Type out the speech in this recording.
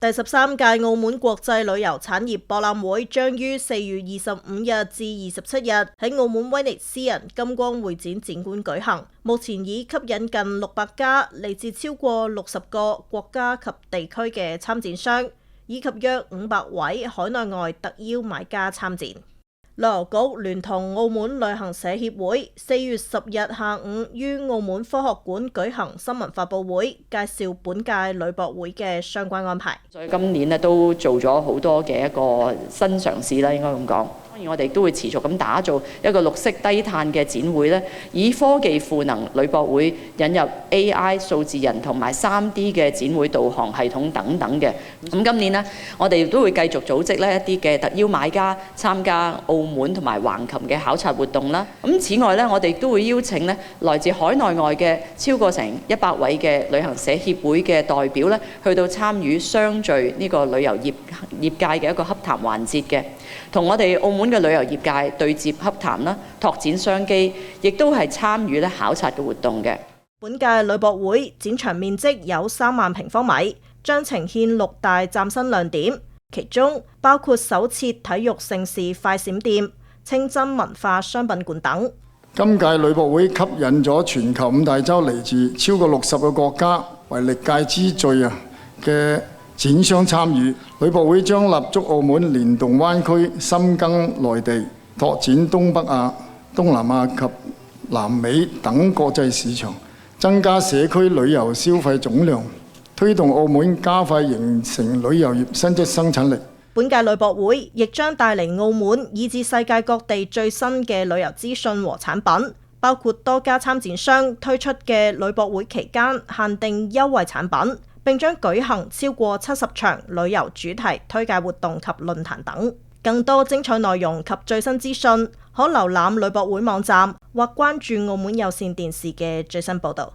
第13屆澳門國際旅遊產業博覽會將於4月25日至27日喺澳門威尼斯人金光會展展館舉行。目前已吸引近600家嚟自超過60個國家及地區嘅參展商，以及約500位海內外特邀買家參展。旅遊局聯同澳門旅行社協會4月10日下午於澳門科學館舉行新聞發佈會，介紹本屆旅博會嘅相關安排。所以今年都做咗好多嘅一個新嘗試啦，應該咁講。當然我哋都會持續咁打造一個綠色低碳嘅展會咧，以科技賦能旅博會，引入 AI 數字人同埋3D 嘅展會導航系統等等嘅。咁今年呢，我哋都會繼續組織一啲嘅特邀買家參加澳門同埋橫琴嘅考察活動啦。咁此外咧，我哋都會邀請咧來自海內外嘅超過成100位嘅旅行社協會嘅代表咧，去到參與相聚呢個旅遊業界嘅一個洽談環節嘅，同我哋澳門嘅旅遊業界對接洽談啦，拓展商機，亦都係參與考察嘅活動嘅。本屆旅博會展場面積有3萬平方米，將呈現6大嶄新亮點，其中包括首設體育盛事快閃店、清真文化商品館等。今屆旅博會吸引咗全球5大洲嚟自超過60個國家為歷屆之最嘅展商參與。旅博會將立足澳門連動灣區，深耕內地，拓展東北亞、東南亞及南美等國際市場，增加社區旅遊消費總量，推動澳門加快形成旅遊業新質生產力。本屆旅博會亦將帶嚟澳門以至世界各地最新嘅旅遊資訊和產品，包括多家參展商推出嘅旅博會期間限定優惠產品，並將舉行超過70場旅遊主題推介活動及論壇等。更多精彩內容及最新資訊，可瀏覽旅博會網站或關注澳門有線電視嘅最新報導。